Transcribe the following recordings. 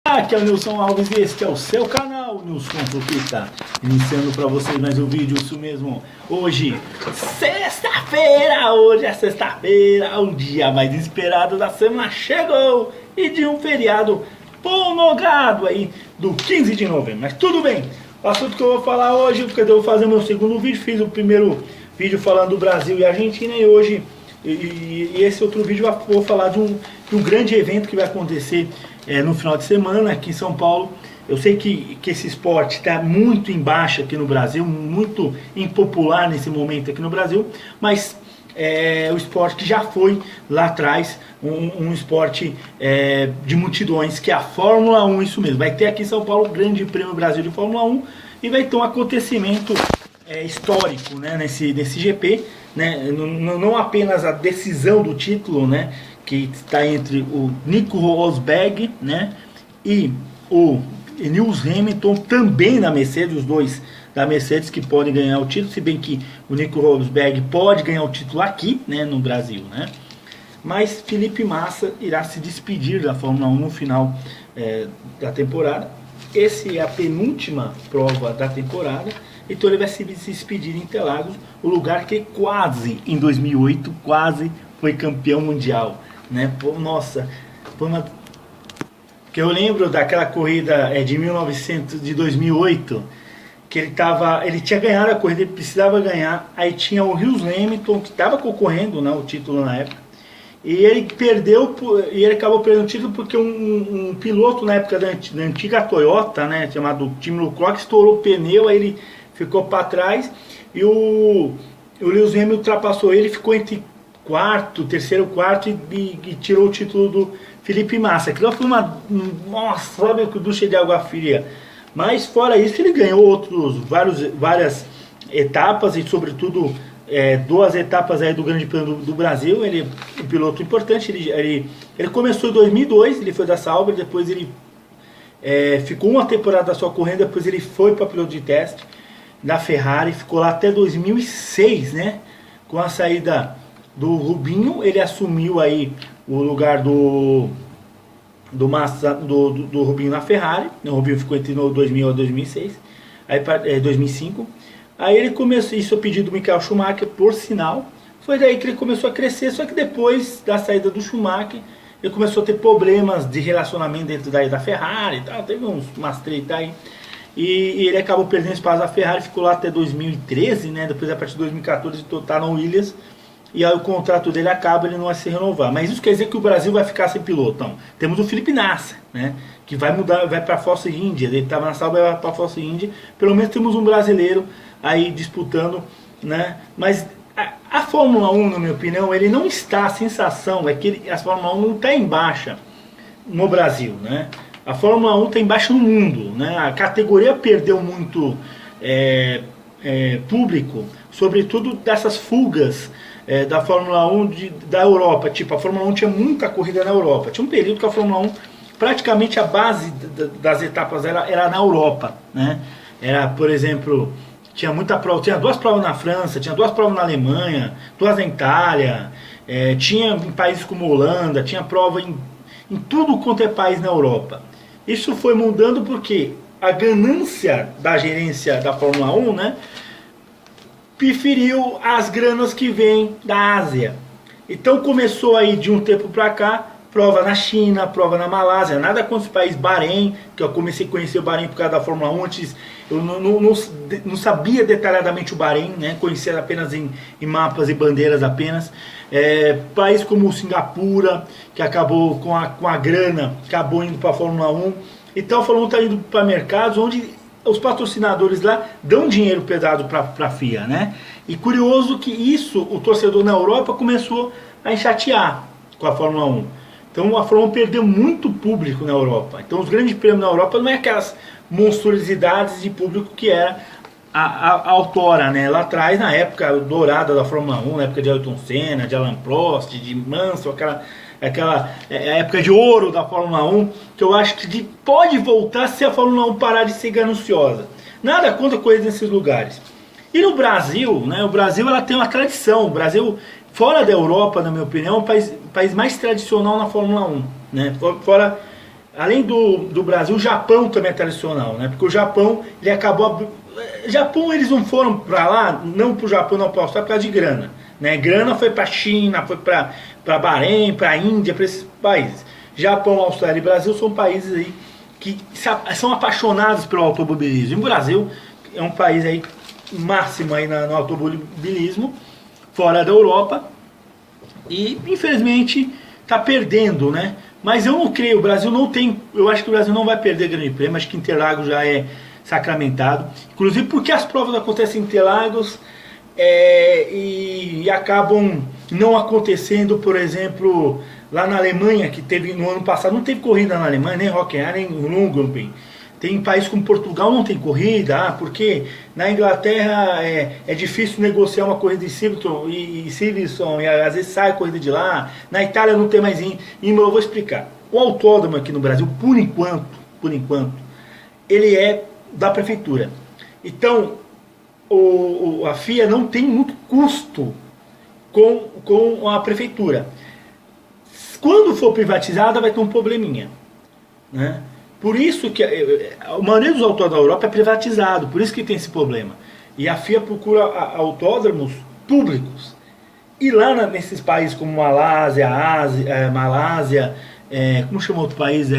Aqui é o Nilson Alves e este é o seu canal Nilson Fupita. Iniciando para vocês mais um vídeo, isso mesmo. Hoje é sexta-feira, o dia mais esperado da semana chegou. E de um feriado prolongado aí do 15 de novembro. Mas tudo bem, o assunto que eu vou falar hoje, porque eu vou fazer o meu segundo vídeo. Fiz o primeiro vídeo falando do Brasil e Argentina e hoje... E esse outro vídeo eu vou falar de um grande evento que vai acontecer no final de semana aqui em São Paulo. Eu sei que esse esporte está muito em baixa aqui no Brasil, muito impopular nesse momento aqui no Brasil, mas é o esporte que já foi lá atrás um esporte de multidões, que é a Fórmula 1, isso mesmo. Vai ter aqui em São Paulo o Grande Prêmio Brasil de Fórmula 1 e vai ter um acontecimento histórico, né, nesse GP, né, não apenas a decisão do título, né, que está entre o Nico Rosberg, né, e o Lewis Hamilton, também na Mercedes, os dois da Mercedes que podem ganhar o título, se bem que o Nico Rosberg pode ganhar o título aqui, né, no Brasil, né. Mas Felipe Massa irá se despedir da Fórmula 1 no final da temporada. Essa é a penúltima prova da temporada. Então ele vai se despedir em Interlagos, o lugar que quase, em 2008, quase foi campeão mundial, né? Pô, nossa, foi uma... que eu lembro daquela corrida de 2008, que ele tinha ganhado a corrida, ele precisava ganhar, aí tinha o Lewis Hamilton, que estava concorrendo, né, o título na época, e ele acabou perdendo o título porque um piloto na época da antiga Toyota, né, chamado Tim Lucroc, estourou o pneu, aí ele ficou para trás e o Lewis Hamilton ultrapassou ele, ficou entre terceiro, quarto e tirou o título do Felipe Massa. Aquilo foi nossa, sabe, que ducha de água fria. Mas fora isso ele ganhou várias etapas e sobretudo duas etapas aí do Grande Prêmio do Brasil. Ele é um piloto importante, ele começou em 2002, ele foi da Sauber, depois ele ficou uma temporada só correndo, depois ele foi para piloto de teste da Ferrari, ficou lá até 2006, né? Com a saída do Rubinho, ele assumiu aí o lugar do Rubinho na Ferrari. O Rubinho ficou entre 2000 a 2006, aí 2005. Aí ele começou, isso a pedido do Michael Schumacher, por sinal. Foi daí que ele começou a crescer, só que depois da saída do Schumacher, ele começou a ter problemas de relacionamento dentro da Ferrari e tal, teve umas treta aí. E ele acabou perdendo espaço da Ferrari, ficou lá até 2013, né? Depois a partir de 2014 tá no Williams. E aí o contrato dele acaba, ele não vai se renovar. Mas isso quer dizer que o Brasil vai ficar sem piloto. Então, temos o Felipe Massa, né? Que vai mudar, vai para a Force India. Ele estava na Sauber, vai para a Force India. Pelo menos temos um brasileiro aí disputando, né? Mas a Fórmula 1, na minha opinião, ele não está, a sensação é que a Fórmula 1 não está em baixa no Brasil, né? A Fórmula 1 está em baixa no mundo, né? A categoria perdeu muito público, sobretudo dessas fugas da Fórmula 1 da Europa. Tipo, a Fórmula 1 tinha muita corrida na Europa. Tinha um período que a Fórmula 1, praticamente a base das etapas era na Europa, né? Era, por exemplo, tinha muita prova, tinha duas provas na França, tinha duas provas na Alemanha, duas na Itália, tinha em países como Holanda, tinha prova em tudo quanto é país na Europa. Isso foi mudando porque a ganância da gerência da Fórmula 1, né, preferiu as granas que vêm da Ásia. Então começou aí de um tempo para cá, prova na China, prova na Malásia, nada contra esse país, Bahrein, que eu comecei a conhecer o Bahrein por causa da Fórmula 1, antes eu não sabia detalhadamente o Bahrein, né, conhecia apenas em mapas e bandeiras apenas. País como Singapura, que acabou com a grana, acabou indo para a Fórmula 1. Então a Fórmula 1 está indo para mercados onde os patrocinadores lá dão dinheiro pesado para a FIA, né? E curioso que isso, o torcedor na Europa começou a enxatear com a Fórmula 1. Então a Fórmula 1 perdeu muito público na Europa. Então os grandes prêmios na Europa não é aquelas monstruosidades de público que era a autora, né? Lá atrás, na época dourada da Fórmula 1, na época de Ayrton Senna, de Alain Prost, de Mansell, aquela época de ouro da Fórmula 1, que eu acho que pode voltar se a Fórmula 1 parar de ser gananciosa. Nada contra coisas nesses lugares. E no Brasil, né? O Brasil ela tem uma tradição. O Brasil, fora da Europa, na minha opinião, é o país mais tradicional na Fórmula 1, né? Fora além do Brasil, o Japão também é tradicional, né? Porque o Japão, ele acabou... Japão, eles não foram para lá, não para o Japão, não para a Austrália, por causa de grana. Né? Grana foi para a China, foi para Bahrein, para a Índia, para esses países. Japão, Austrália e Brasil são países aí que são apaixonados pelo automobilismo. E o Brasil é um país aí máximo aí no automobilismo, fora da Europa. E, infelizmente, está perdendo, né? Mas eu não creio, o Brasil não tem... Eu acho que o Brasil não vai perder grande prêmio, acho que Interlagos já é sacramentado. Inclusive porque as provas acontecem em Interlagos e acabam não acontecendo, por exemplo, lá na Alemanha, que teve no ano passado, não teve corrida na Alemanha, nem Hockenheim, nem Nürburgring. Tem países como Portugal não tem corrida, porque na Inglaterra é difícil negociar uma corrida de Silverstone e às vezes sai a corrida de lá. Na Itália não tem mais eu vou explicar. O autódromo aqui no Brasil, por enquanto, ele é da prefeitura. Então, a FIA não tem muito custo com a prefeitura. Quando for privatizada vai ter um probleminha, né? Por isso que a maioria dos autódromos da Europa é privatizado, por isso que tem esse problema. E a FIA procura autódromos públicos. E lá nesses países como Malásia, como chama outro país?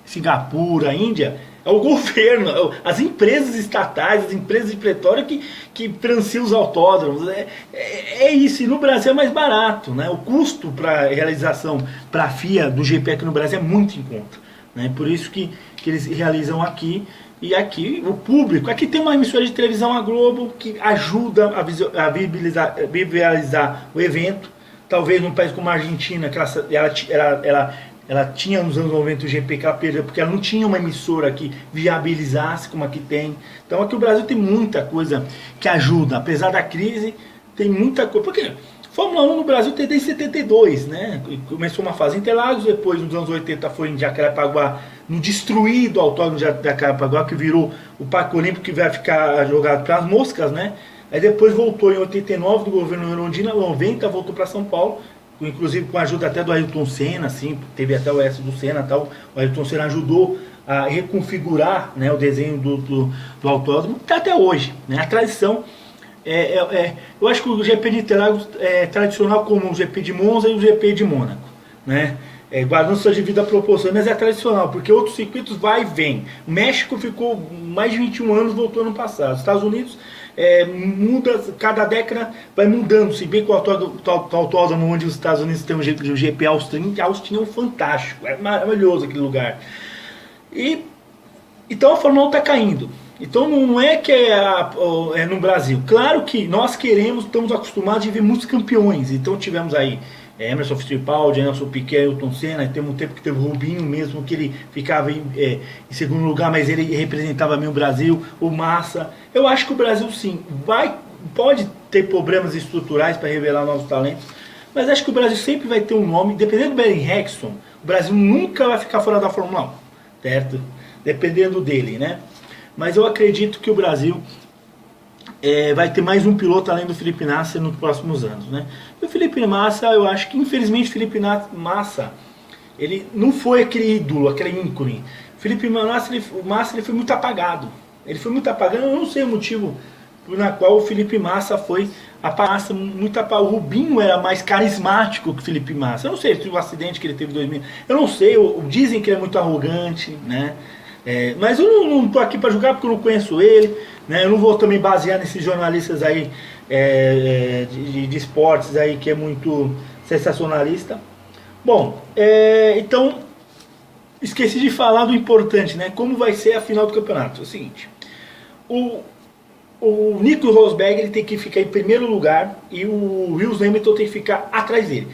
Singapura, Índia, é o governo, as empresas estatais, as empresas de petróleo que financiam os autódromos. É isso, e no Brasil é mais barato, né? O custo para realização para a FIA do GP aqui no Brasil é muito em conta. Né? Por isso que eles realizam aqui. E aqui o público, aqui tem uma emissora de televisão, a Globo, que ajuda a viabilizar o evento. Talvez num país como a Argentina, que ela tinha nos anos 90 o GP que ela perdeu, porque ela não tinha uma emissora que viabilizasse como aqui tem. Então aqui o Brasil tem muita coisa que ajuda, apesar da crise, tem muita coisa. Porque Fórmula 1 no Brasil tem desde 72, né? Começou uma fase em Interlagos, depois nos anos 80 foi em Jacarepaguá, no destruído autódromo de Jacarepaguá, que virou o Parque Olímpico, que vai ficar jogado para as moscas, né? Aí depois voltou em 89 do governo Erundina, 90 voltou para São Paulo, inclusive com a ajuda até do Ayrton Senna, assim, teve até o S do Senna, tal. O Ayrton Senna ajudou a reconfigurar, né, o desenho do autódromo, tá até hoje, né? A tradição eu acho que o GP de Interlagos é tradicional como o GP de Monza e o GP de Mônaco, né? Guardando suas devidas proporções, mas é tradicional, porque outros circuitos vai e vem. O México ficou mais de 21 anos, voltou ano passado. Os Estados Unidos muda, cada década vai mudando, se bem que o autódromo onde os Estados Unidos tem o GP Austin é um fantástico, é maravilhoso aquele lugar. Então a Fórmula 1 está caindo. Então não é que é no Brasil. Claro que nós estamos acostumados a ver muitos campeões. Então tivemos aí Emerson Fittipaldi, Nelson Piquet, Ayrton Senna. Teve um tempo que teve o Rubinho mesmo, que ele ficava em segundo lugar, mas ele representava bem o Brasil. O Massa. Eu acho que o Brasil sim pode ter problemas estruturais para revelar novos talentos, mas acho que o Brasil sempre vai ter um nome. Dependendo do Bernie Ecclestone, o Brasil nunca vai ficar fora da Fórmula 1, certo? Dependendo dele, né? Mas eu acredito que o Brasil vai ter mais um piloto além do Felipe Nasser nos próximos anos, né? E o Felipe Massa, eu acho que infelizmente o Felipe Massa, ele não foi aquele ídolo, aquele ícone. O Felipe Massa, ele foi muito apagado. Ele foi muito apagado, eu não sei o motivo na qual o Felipe Massa foi apagado, muito apagado. O Rubinho era mais carismático que o Felipe Massa. Eu não sei se o acidente que ele teve em 2000, eu não sei, dizem que ele é muito arrogante, né? Mas eu não estou aqui para julgar porque eu não conheço ele, né? Eu não vou também basear nesses jornalistas aí de esportes aí que é muito sensacionalista. Bom, então esqueci de falar do importante, né? Como vai ser a final do campeonato. É o seguinte, o Nico Rosberg ele tem que ficar em primeiro lugar e o Lewis Hamilton tem que ficar atrás dele.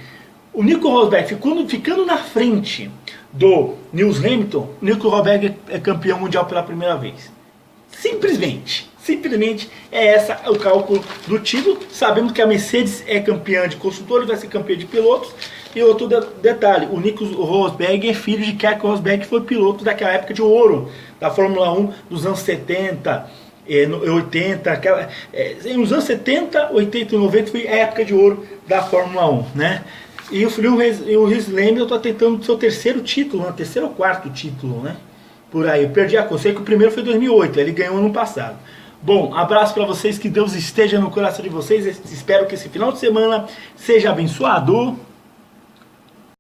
O Nico Rosberg ficando na frente do Lewis Hamilton, o Nico Rosberg é campeão mundial pela primeira vez. Simplesmente é essa o cálculo do título. Sabemos que a Mercedes é campeã de construtores, vai ser campeã de pilotos. E outro detalhe, o Nico Rosberg é filho de Keke Rosberg, que foi piloto daquela época de ouro da Fórmula 1 dos anos 70, 80, nos anos 70, 80 e 90 foi a época de ouro da Fórmula 1, né? E o Lewis Hamilton tá tentando o seu terceiro título, né? Terceiro ou quarto título, né? Por aí, eu perdi a conta. Sei que o primeiro foi em 2008, ele ganhou ano passado. Bom, abraço para vocês, que Deus esteja no coração de vocês. Espero que esse final de semana seja abençoador.